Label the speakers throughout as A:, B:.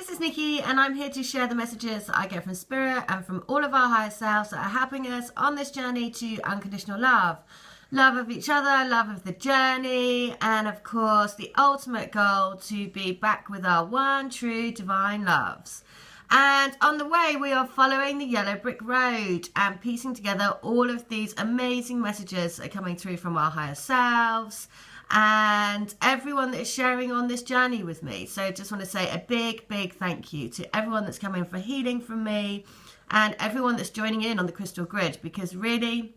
A: this is Nikki, and I'm here to share the messages that I get from Spirit and from all of our higher selves that are helping us on this journey to unconditional love. Love of each other, love of the journey, and of course the ultimate goal to be back with our one true divine loves. And on the way, we are following the yellow brick road and piecing together all of these amazing messages that are coming through from our higher selves and everyone that is sharing on this journey with me. So just want to say a big thank you to everyone that's coming for healing from me and everyone that's joining in on the crystal grid, because really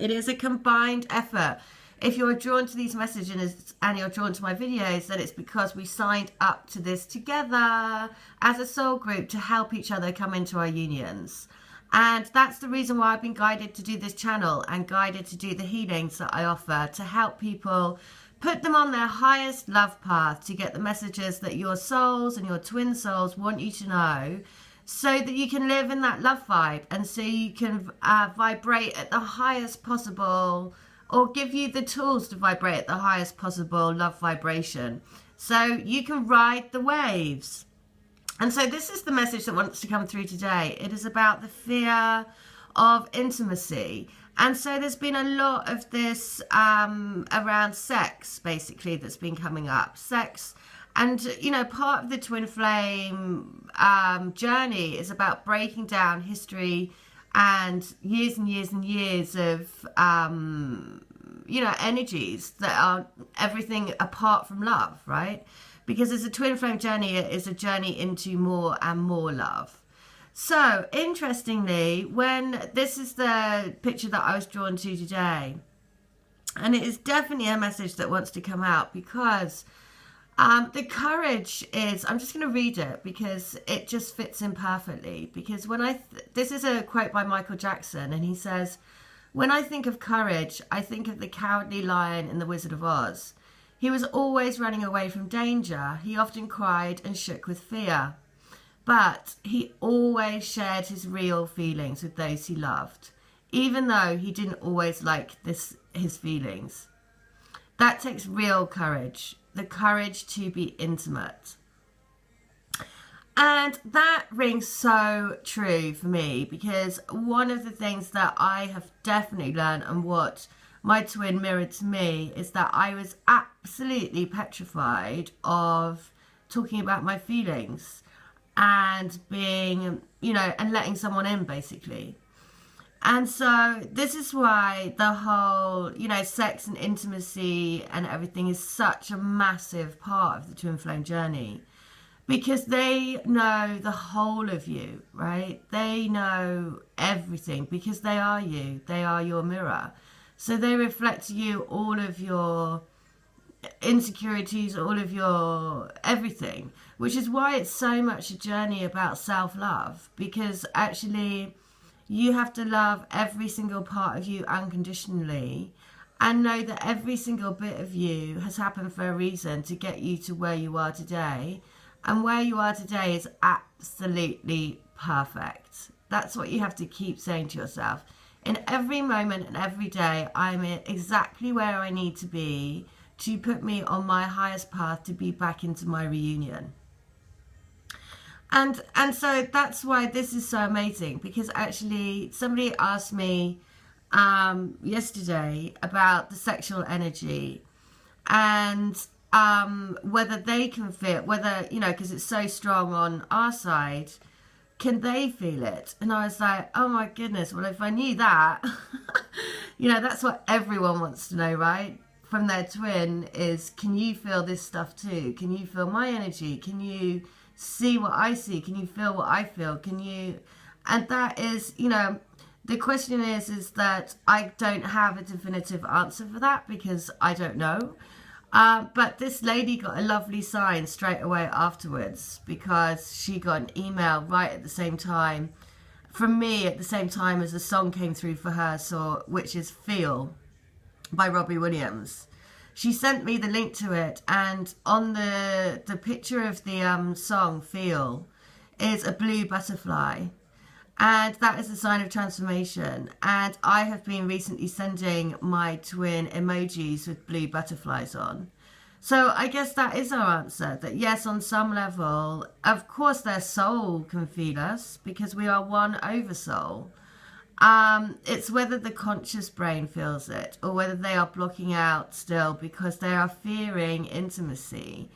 A: it is a combined effort. If you're drawn to these messages and you're drawn to my videos, then it's because we signed up to this together as a soul group to help each other come into our unions. And that's the reason why I've been guided to do this channel and guided to do the healings that I offer, to help people put them on their highest love path, to get the messages that your souls and your twin souls want you to know, so that you can live in that love vibe, and so you can vibrate at the highest possible, or give you the tools to vibrate at the highest possible love vibration, so you can ride the waves. And so this is the message that wants to come through today. It is about the fear of intimacy. And so there's been a lot of this around sex, basically, that's been coming up. Sex. And, you know, part of the twin flame journey is about breaking down history and years and years and years of, you know, energies that are everything apart from love, right? Because it's a twin flame journey, it is a journey into more and more love. So, interestingly, when this is the picture that I was drawn to today, and it is definitely a message that wants to come out, because the courage is, I'm just going to read it because it just fits in perfectly. Because when this is a quote by Michael Jackson, and he says, "When I think of courage, I think of the cowardly lion in The Wizard of Oz. He was always running away from danger. He often cried and shook with fear. But he always shared his real feelings with those he loved, even though he didn't always like his feelings. That takes real courage, the courage to be intimate." And that rings so true for me, because one of the things that I have definitely learned, and what my twin mirrored to me, is that I was absolutely petrified of talking about my feelings and being, you know, and letting someone in, basically. And so this is why the whole, you know, sex and intimacy and everything is such a massive part of the twin flame journey, because they know the whole of you, right? They know everything, because they are you. They are your mirror. So they reflect to you all of your insecurities, all of your everything, which is why it's so much a journey about self-love, because actually you have to love every single part of you unconditionally, and know that every single bit of you has happened for a reason to get you to where you are today. And where you are today is absolutely perfect. That's what you have to keep saying to yourself. In every moment and every day, I'm exactly where I need to be to put me on my highest path to be back into my reunion. And so that's why this is so amazing, because actually somebody asked me yesterday about the sexual energy, and whether they can feel, whether, you know, because it's so strong on our side, can they feel it? And I was like, oh my goodness, well, if I knew that, you know, that's what everyone wants to know, right? From their twin is, can you feel this stuff too? Can you feel my energy? Can you see what I see? Can you feel what I feel? Can you? And that is, you know, the question is that I don't have a definitive answer for that, because I don't know. But this lady got a lovely sign straight away afterwards, because she got an email right at the same time from me, at the same time as a song came through for her, so, which is Feel by Robbie Williams. She sent me the link to it, and on the picture of the song Feel is a blue butterfly. And that is a sign of transformation. And I have been recently sending my twin emojis with blue butterflies on, So I guess that is our answer, that yes, on some level, of course their soul can feel us because we are one oversoul. It's whether the conscious brain feels it or whether they are blocking out still because they are fearing intimacy.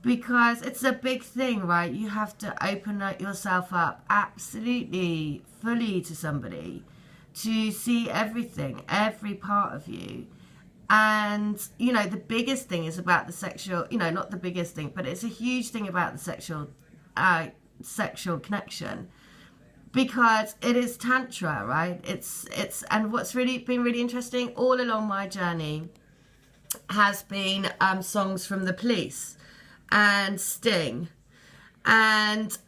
A: Because it's a big thing, right? You have to open yourself up absolutely fully to somebody to see everything, every part of you. And, you know, the biggest thing is about the sexual, you know, not the biggest thing, but it's a huge thing about the sexual connection, because it is tantra, right? And what's really been really interesting all along my journey has been songs from The Police and Sting. And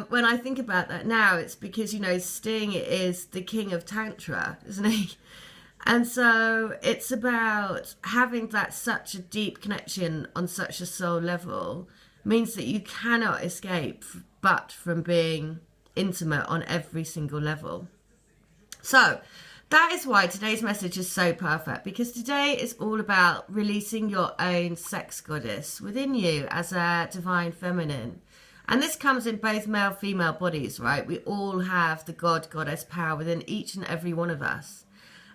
A: when I think about that now, it's because, you know, Sting is the king of tantra, isn't he? And so it's about having that such a deep connection on such a soul level means that you cannot escape but from being intimate on every single level. So that is why today's message is so perfect, because today is all about releasing your own sex goddess within you as a divine feminine. And this comes in both male, female bodies, right? We all have the God, goddess power within each and every one of us.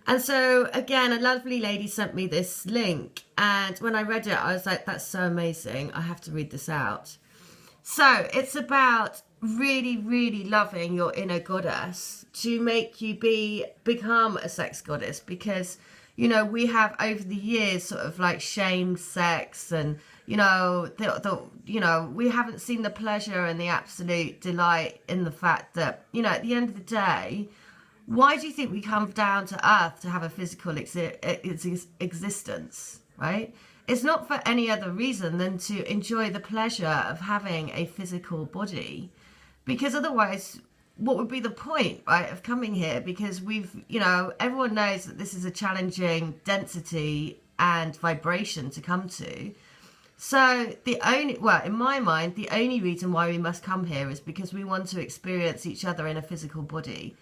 A: And so, again, a lovely lady sent me this link. And when I read it, I was like, that's so amazing. I have to read this out. So it's about really, really loving your inner goddess to make you become a sex goddess. Because, you know, we have over the years sort of like shamed sex and, you know, we haven't seen the pleasure and the absolute delight in the fact that, you know, at the end of the day, why do you think we come down to earth to have a physical existence, right? It's not for any other reason than to enjoy the pleasure of having a physical body. Because otherwise, what would be the point, right, of coming here? Because you know, everyone knows that this is a challenging density and vibration to come to. So in my mind, the only reason why we must come here is because we want to experience each other in a physical body.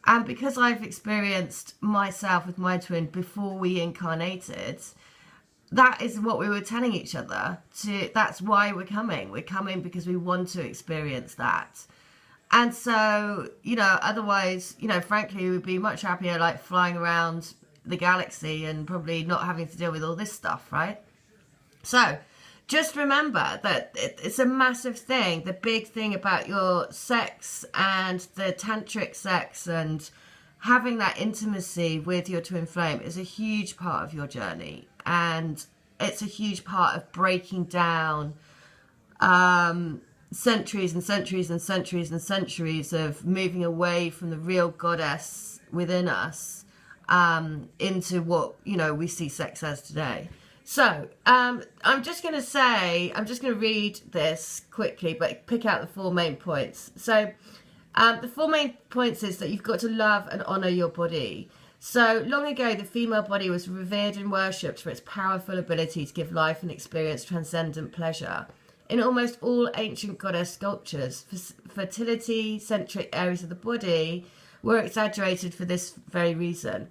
A: And because I've experienced myself with my twin before we incarnated, that is what we were telling each other. That's why we're coming. We're coming because we want to experience that. And so, you know, otherwise, you know, frankly, we'd be much happier like flying around the galaxy and probably not having to deal with all this stuff, right? So just remember that it's a massive thing. The big thing about your sex and the tantric sex and having that intimacy with your twin flame is a huge part of your journey. And it's a huge part of breaking down centuries and centuries and centuries and centuries of moving away from the real goddess within us into what, you know, we see sex as today. So I'm just going to read this quickly, but pick out the 4 main points. So the 4 main points is that you've got to love and honor your body. So long ago, the female body was revered and worshipped for its powerful ability to give life and experience transcendent pleasure. In almost all ancient goddess sculptures, fertility-centric areas of the body were exaggerated for this very reason.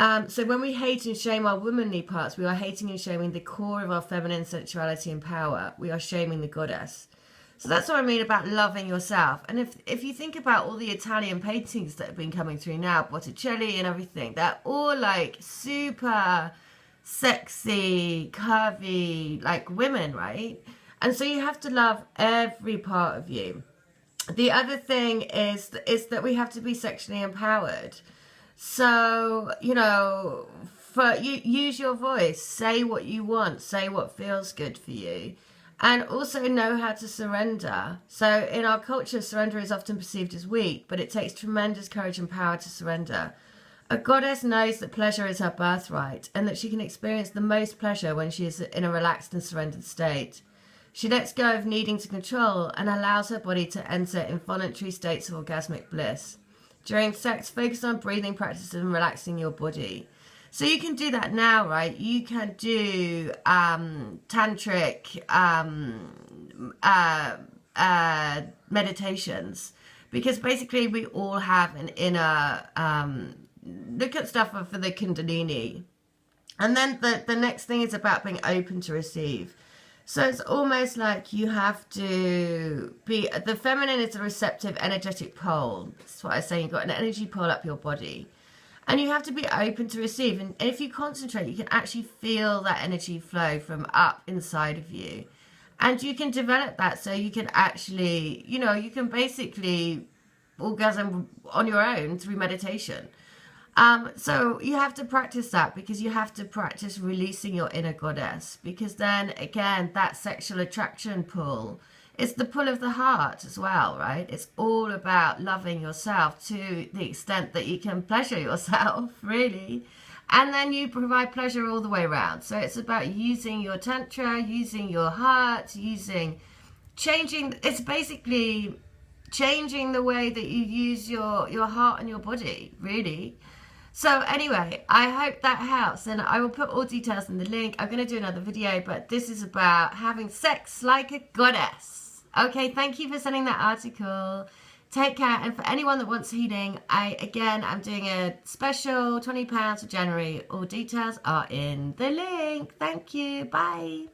A: So when we hate and shame our womanly parts, we are hating and shaming the core of our feminine sensuality and power. We are shaming the goddess. So that's what I mean about loving yourself. And if you think about all the Italian paintings that have been coming through now, Botticelli and everything, they're all like super sexy, curvy, like women, right? And so you have to love every part of you. The other thing is that we have to be sexually empowered. So, you know, use your voice, say what you want, say what feels good for you, and also know how to surrender. So in our culture, surrender is often perceived as weak, but it takes tremendous courage and power to surrender. A goddess knows that pleasure is her birthright and that she can experience the most pleasure when she is in a relaxed and surrendered state. She lets go of needing to control and allows her body to enter involuntary states of orgasmic bliss. During sex, focus on breathing practices and relaxing your body. So you can do that now, right? You can do tantric meditations, because basically we all have an inner, look at stuff for the Kundalini. And then the next thing is about being open to receive. So it's almost like you have to be, the feminine is a receptive, energetic pole. That's what I was saying. You've got an energy pole up your body. And you have to be open to receive. And if you concentrate, you can actually feel that energy flow from up inside of you. And you can develop that so you can actually, you know, you can basically orgasm on your own through meditation. So you have to practice that, because you have to practice releasing your inner goddess, because then again, that sexual attraction pull, it's the pull of the heart as well, right? It's all about loving yourself to the extent that you can pleasure yourself, really. And then you provide pleasure all the way around. So it's about using your tantra, using your heart, it's basically changing the way that you use your heart and your body, really. So anyway, I hope that helps, and I will put all details in the link. I'm going to do another video, but this is about having sex like a goddess. Okay, thank you for sending that article. Take care, and for anyone that wants healing, I'm doing a special £20 for January. All details are in the link. Thank you. Bye.